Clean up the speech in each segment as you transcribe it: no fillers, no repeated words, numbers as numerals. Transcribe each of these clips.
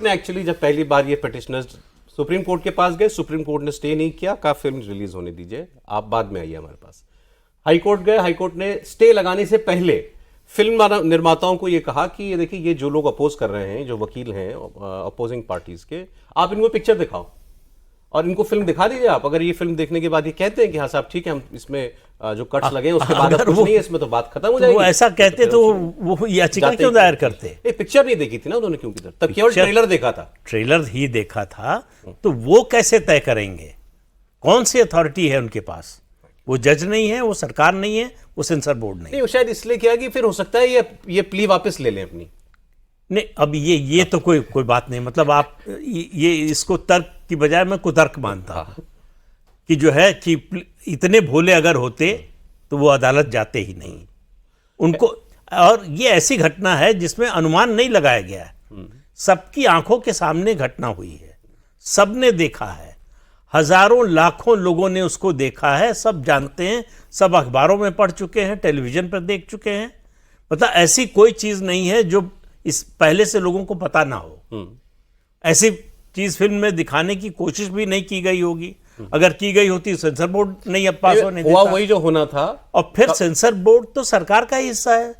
ने एक्चुअली जब पहली बार ये पिटिशनर्स सुप्रीम कोर्ट के पास गए, सुप्रीम कोर्ट ने स्टे नहीं किया, कहा फिल्म रिलीज होने दीजिए, आप बाद में आइए हमारे पास। हाई कोर्ट गए, हाई कोर्ट ने स्टे लगाने से पहले फिल्म निर्माताओं को ये कहा कि ये देखिए, ये जो लोग अपोज कर रहे हैं, जो वकील हैं अपोजिंग पार्टीज के, आप इनको पिक्चर दिखाओ और इनको फिल्म दिखा दीजिए आप। अगर ये फिल्म देखने के बाद ये कहते हैं कि हाँ साहब ठीक है, हम इसमें जो कट्स लगे हैं उसके बाद कुछ नहीं है इसमें, तो बात खत्म हो जाएगी। वो ऐसा कहते तो वो याचिका क्यों दायर करते? पिक्चर नहीं देखी थी ना उन्होंने, क्योंकि तब केवल ट्रेलर देखा था, ट्रेलर ही देखा था। तो वो कैसे तय करेंगे? कौन सी अथॉरिटी है उनके पास? वो जज नहीं है, वो सरकार नहीं है, वो सेंसर बोर्ड नहीं। वो शायद इसलिए किया कि फिर हो सकता है ये प्ली वापस ले लें अपनी। नहीं, अब ये तो कोई बात नहीं। मतलब आप ये इसको तर्क की बजाय मैं कुतर्क मानता हूं कि जो है कि इतने भोले अगर होते तो वो अदालत जाते ही नहीं उनको। और ये ऐसी घटना है जिसमें अनुमान नहीं लगाया गया है, सबकी आंखों के सामने घटना हुई है, सबने देखा है, हजारों लाखों लोगों ने उसको देखा है, सब जानते हैं, सब अखबारों में पढ़ चुके हैं, टेलीविजन पर देख चुके हैं। मतलब ऐसी कोई चीज नहीं है जो इस पहले से लोगों को पता ना हो। ऐसी चीज फिल्म में दिखाने की कोशिश भी नहीं की गई होगी। अगर की गई होती सेंसर बोर्ड नहीं अब पास होने देता। वही जो होना था। और फिर सेंसर बोर्ड तो सरकार का ही हिस्सा है,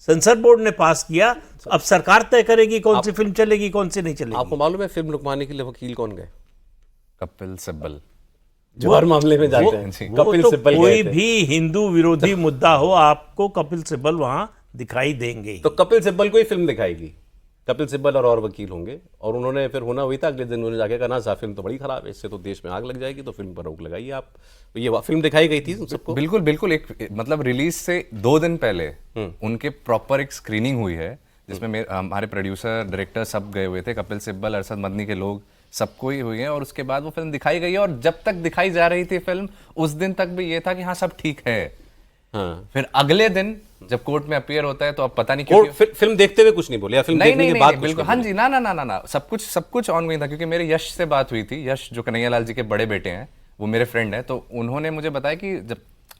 सेंसर बोर्ड ने पास किया, अब सरकार तय करेगी कौन सी फिल्म चलेगी कौन सी नहीं चलेगी। आपको मालूम है फिल्म रुकवाने के लिए वकील कौन गए? कपिल सिब्बल, जो हर मामले में जाते हैं। कपिल तो सिब्बल कोई भी हिंदू विरोधी मुद्दा हो, आपको कपिल सिब्बल वहां दिखाई देंगे। तो कपिल सिब्बल को ही फिल्म दिखाएगी, कपिल सिब्बल और वकील होंगे। और उन्होंने फिर होना वही था, अगले दिन उन्होंने जाके कहा ना साहब फिल्म तो बड़ी खराब है, इससे तो देश में आग लग जाएगी, तो फिल्म पर रोक लगाइए आप। तो ये फिल्म दिखाई गई थी सबको। बिल्कुल बिल्कुल। एक मतलब रिलीज से 2 दिन पहले उनके प्रॉपर एक स्क्रीनिंग हुई है जिसमें हमारे प्रोड्यूसर डायरेक्टर सब गए हुए थे, कपिल सिब्बल, अरशद मदनी के लोग सबको ही हुई है। और उसके बाद वो फिल्म दिखाई गई है। और जब तक दिखाई जा रही थी फिल्म, उस दिन तक भी ये था कि हाँ सब ठीक है। हाँ। फिर अगले दिन जब कोर्ट में अपीयर होता है तो अब पता नहीं क्यों फिल्म देखते हुए कुछ नहीं बोले, या फिल्म देखने के बाद बिल्कुल हाँ जी, ना सब कुछ ऑन गोइंग था। क्योंकि मेरे यश से बात हुई थी, यश जो कन्हैयालाल जी के बड़े बेटे हैं, वो मेरे फ्रेंड हैं। तो उन्होंने मुझे बताया कि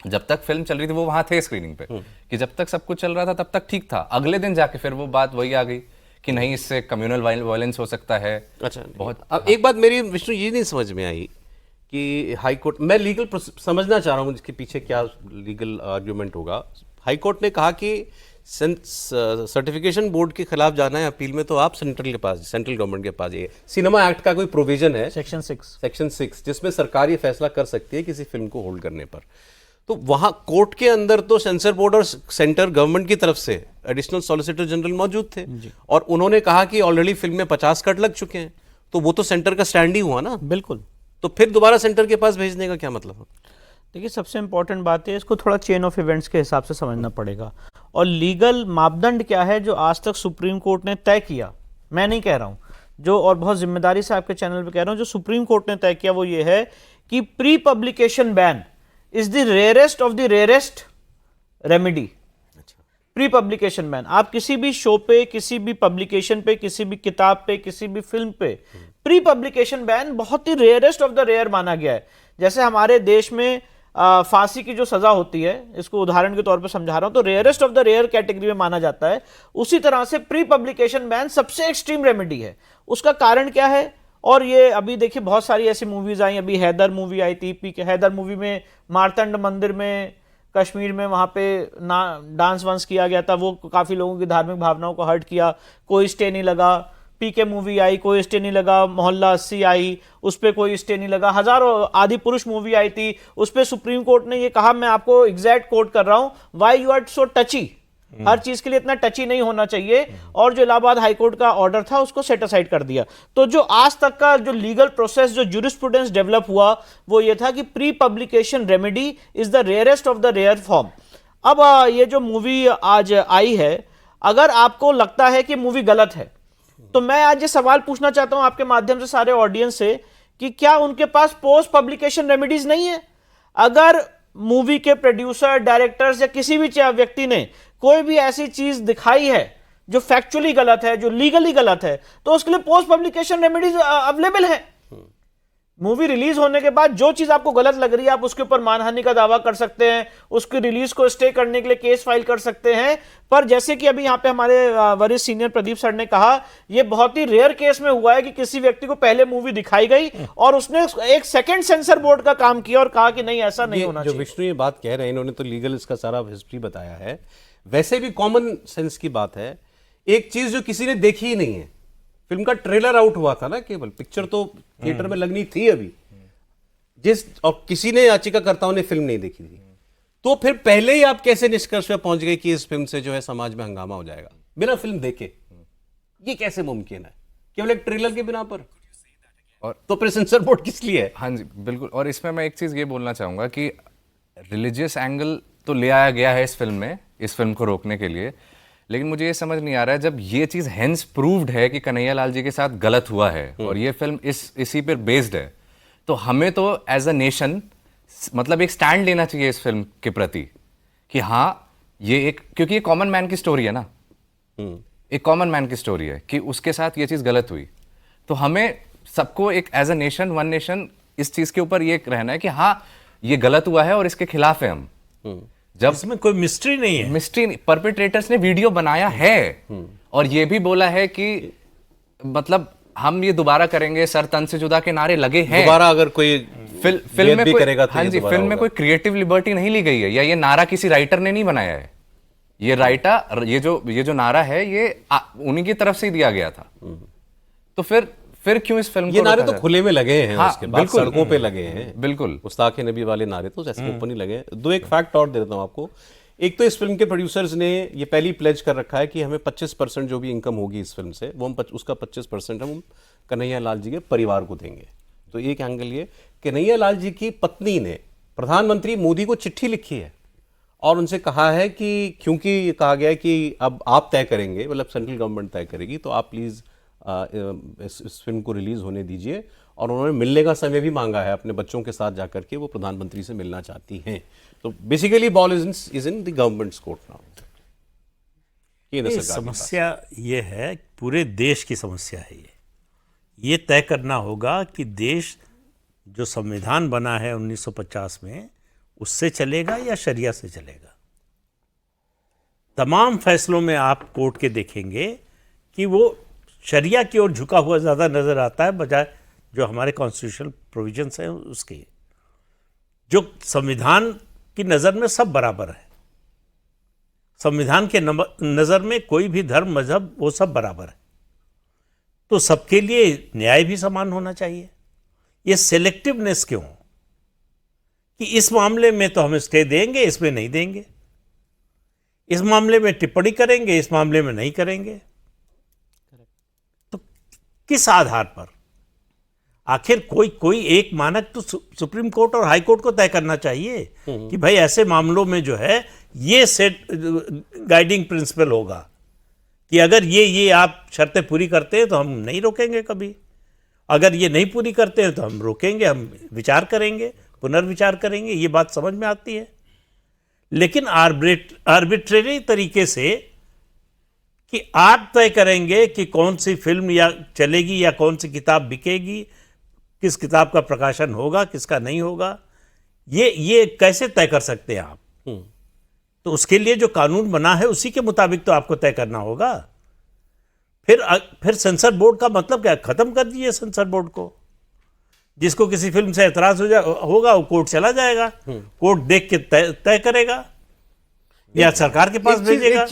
जब तक फिल्म चल रही थी वो वहां थे स्क्रीनिंग पे, कि जब तक सब कुछ चल रहा था तब तक ठीक था। अगले दिन जाके फिर वो बात वही आ गई कि नहीं, इससे कम्युनल वायलेंस हो सकता है। अच्छा, बहुत। अब एक बात मेरी विष्णु ये नहीं समझ में आई कि हाई कोर्ट, मैं लीगल समझना चाह रहा हूँ इसके पीछे क्या लीगल आर्ग्यूमेंट होगा। हाई कोर्ट ने कहा कि सर्टिफिकेशन बोर्ड के खिलाफ जाना है अपील में, तो आप सेंट्रल गवर्नमेंट के पास जाइए। सिनेमा एक्ट का कोई प्रोविजन है सेक्शन 6 जिसमें सरकार ये फैसला कर सकती है किसी फिल्म को होल्ड करने पर। तो वहां कोर्ट के अंदर तो सेंसर बोर्ड और सेंटर गवर्नमेंट की तरफ से एडिशनल सॉलिसिटर जनरल मौजूद थे, और उन्होंने कहा कि ऑलरेडी फिल्म में 50 कट लग चुके हैं। तो वो तो सेंटर का स्टैंड ही हुआ ना। बिल्कुल। तो फिर दोबारा सेंटर के पास भेजने का क्या मतलब है? देखिए, सबसे इंपॉर्टेंट बात है, इसको थोड़ा चेन ऑफ इवेंट्स के हिसाब से समझना पड़ेगा। और लीगल मापदंड क्या है जो आज तक सुप्रीम कोर्ट ने तय किया, मैं नहीं कह रहा हूं जो, और बहुत जिम्मेदारी से आपके चैनल पे कह रहा हूं, जो सुप्रीम कोर्ट ने तय किया वो ये है कि pre publication ban is the rarest of the rarest remedy. Pre publication ban, आप किसी भी शो पे, किसी भी पब्लिकेशन पे, किसी भी किताब पे, किसी भी फिल्म पे प्री पब्लिकेशन बैन बहुत ही रेयरेस्ट ऑफ द रेयर माना गया है। जैसे हमारे देश में फांसी की जो सजा होती है, इसको उदाहरण के तौर पे समझा रहा हूं, तो rarest of the rare category में माना जाता है। उसी तरह से प्री पब्लिकेशन बैन सबसे एक्सट्रीम रेमेडी है। उसका कारण क्या है? और ये अभी देखिए बहुत सारी ऐसी मूवीज आई, अभी हैदर मूवी आई थी, हैदर मूवी में मारतंड मंदिर में कश्मीर में वहां पे डांस वांस किया गया था, वो काफी लोगों की धार्मिक भावनाओं को हर्ट किया, कोई स्टे नहीं लगा। पीके मूवी आई, कोई स्टे नहीं लगा। मोहल्ला 80 आई, उस पर कोई स्टे नहीं लगा। हजारों आदि पुरुष मूवी आई थी, उस पर सुप्रीम कोर्ट ने ये कहा, मैं आपको एग्जैक्ट कोट कर रहा हूं, why you are so touchy, हर चीज के लिए इतना टची नहीं होना चाहिए। और जो इलाहाबाद हाईकोर्ट का ऑर्डर था उसको सेट असाइड कर दिया। तो जो आज तक का जो लीगल प्रोसेस, जो ज्यूरिस्प्रूडेंस डेवलप हुआ, वो ये था कि pre publication remedy is the rarest of the rare form. अब ये जो मूवी आज आई है, अगर आपको लगता है कि मूवी गलत है, तो मैं आज ये सवाल पूछना चाहता हूं आपके माध्यम से सारे ऑडियंस से कि क्या उनके पास पोस्ट पब्लिकेशन रेमेडीज नहीं है? अगर मूवी के प्रोड्यूसर, डायरेक्टर्स या किसी भी व्यक्ति ने कोई भी ऐसी चीज दिखाई है जो फैक्चुअली गलत है, जो लीगली गलत है, तो उसके लिए पोस्ट पब्लिकेशन रेमेडीज अवेलेबल है। मूवी रिलीज होने के बाद जो चीज आपको गलत लग रही है आप उसके ऊपर मानहानि का दावा कर सकते हैं, उसकी रिलीज को स्टे करने के लिए केस फाइल कर सकते हैं। पर जैसे कि अभी यहाँ पे हमारे वरिष्ठ सीनियर प्रदीप सर ने कहा, यह बहुत ही रेयर केस में हुआ है कि किसी व्यक्ति को पहले मूवी दिखाई गई और उसने एक सेकंड सेंसर बोर्ड का काम किया और कहा कि नहीं ऐसा नहीं होना जो चाहिए। विष्णु ये बात कह रहे हैं, इन्होंने तो लीगल इसका सारा हिस्ट्री बताया है, वैसे भी कॉमन सेंस की बात है। एक चीज जो किसी ने देखी ही नहीं है, फिल्म का ट्रेलर आउट हुआ था ना, केवल पिक्चर तो थिएटर में लगनी थी अभी, और किसी ने याचिकाकर्ताओं ने फिल्म नहीं देखी थी, तो फिर पहले ही आप कैसे निष्कर्ष पे पहुंच गए कि इस फिल्म से जो है समाज में हंगामा हो जाएगा बिना फिल्म देखे? ये कैसे मुमकिन है केवल एक ट्रेलर के बिना पर? और तो फिर सेंसर बोर्ड किस लिए है? हाँ जी बिल्कुल। और इसमें मैं एक चीज़ ये बोलना चाहूँगा कि रिलीजियस एंगल तो ले आया गया है इस फिल्म में, इस फिल्म को रोकने के लिए, लेकिन मुझे ये समझ नहीं आ रहा है जब ये चीज़ हेंस प्रूव्ड है कि कन्हैया लाल जी के साथ गलत हुआ है और ये फिल्म इसी पर बेस्ड है, तो हमें तो एज अ नेशन मतलब एक स्टैंड लेना चाहिए इस फिल्म के प्रति कि हाँ ये एक, क्योंकि ये कॉमन मैन की स्टोरी है ना, एक कॉमन मैन की स्टोरी है कि उसके साथ ये चीज़ गलत हुई, तो हमें सबको एक as a nation, one nation, इस चीज़ के ऊपर ये रहना है कि हाँ ये गलत हुआ है और इसके खिलाफ है हम। जब इसमें कोई मिस्ट्री नहीं है, मिस्ट्री, परपेट्रेटर्स ने वीडियो बनाया है और ये भी बोला है कि मतलब हम ये दोबारा करेंगे, सर तन से जुदा के नारे लगे हैं। दोबारा अगर कोई फिल्म में भी कोई, करेगा तो हाँ ये जी, दोबारा फिल्म में होगा। कोई क्रिएटिव लिबर्टी नहीं ली गई है, या ये नारा किसी राइटर ने नहीं बनाया है। ये राइटर, ये जो नारा है ये उन्हीं की तरफ से ही दिया गया था। तो फिर क्यों इस फिल्म ये को नारे रोका तो जाए? खुले में लगे हैं, हाँ, उसके बाद बिल्कुल। सड़कों पे लगे हैं, बिल्कुल। मुस्ताक नबी वाले नारे तो जैसे ओपन ही लगे हैं। दो एक फैक्ट और दे देता हूं आपको। एक तो इस फिल्म के प्रोड्यूसर्स ने ये पहली प्लेज कर रखा है कि हमें 25% जो भी इनकम होगी इस फिल्म से, वो हम उसका 25% हम कन्हैया लाल जी के परिवार को देंगे। तो एक एंगल ये, कन्हैया लाल जी की पत्नी ने प्रधानमंत्री मोदी को चिट्ठी लिखी है और उनसे कहा है कि क्योंकि ये कहा गया है कि अब आप तय करेंगे, मतलब सेंट्रल गवर्नमेंट तय करेगी, तो आप प्लीज़ इस फिल्म को रिलीज होने दीजिए। और उन्होंने मिलने का समय भी मांगा है अपने बच्चों के साथ जाकर के, वो प्रधानमंत्री से मिलना चाहती हैं। तो basically ball is in the governments court now. ये समस्या ये है, पूरे देश की समस्या है ये तय करना होगा कि देश जो संविधान बना है 1950 में उससे चलेगा या शरिया से चलेगा। तमाम फैसलों में आप कोर्ट के देखेंगे कि वो शरिया की ओर झुका हुआ ज़्यादा नज़र आता है बजाय जो हमारे कॉन्स्टिट्यूशनल प्रोविजंस हैं उसके। जो संविधान की नज़र में सब बराबर है, संविधान के नज़र में कोई भी धर्म, मजहब, वो सब बराबर है, तो सबके लिए न्याय भी समान होना चाहिए। ये सेलेक्टिवनेस क्यों कि इस मामले में तो हम स्टे देंगे, इसमें नहीं देंगे, इस मामले में टिप्पणी करेंगे, इस मामले में नहीं करेंगे? तो किस आधार पर? आखिर कोई एक मानक तो सुप्रीम कोर्ट और हाई कोर्ट को तय करना चाहिए कि भाई ऐसे मामलों में जो है ये सेट गाइडिंग प्रिंसिपल होगा कि अगर ये आप शर्तें पूरी करते हैं तो हम नहीं रोकेंगे कभी, अगर ये नहीं पूरी करते हैं तो हम रोकेंगे, हम विचार करेंगे, पुनर्विचार करेंगे। ये बात समझ में आती है। लेकिन आर्बिट्रेरी तरीके से कि आप तय करेंगे कि कौन सी फिल्म या चलेगी या कौन सी किताब बिकेगी, किस किताब का प्रकाशन होगा, किसका नहीं होगा, ये कैसे तय कर सकते हैं आप? तो उसके लिए जो कानून बना है उसी के मुताबिक तो आपको तय करना होगा। फिर सेंसर बोर्ड का मतलब क्या? खत्म कर दीजिए सेंसर बोर्ड को। जिसको किसी फिल्म से एतराज होगा वो कोर्ट चला जाएगा, कोर्ट देख के तय करेगा या सरकार के पास भेजेगा।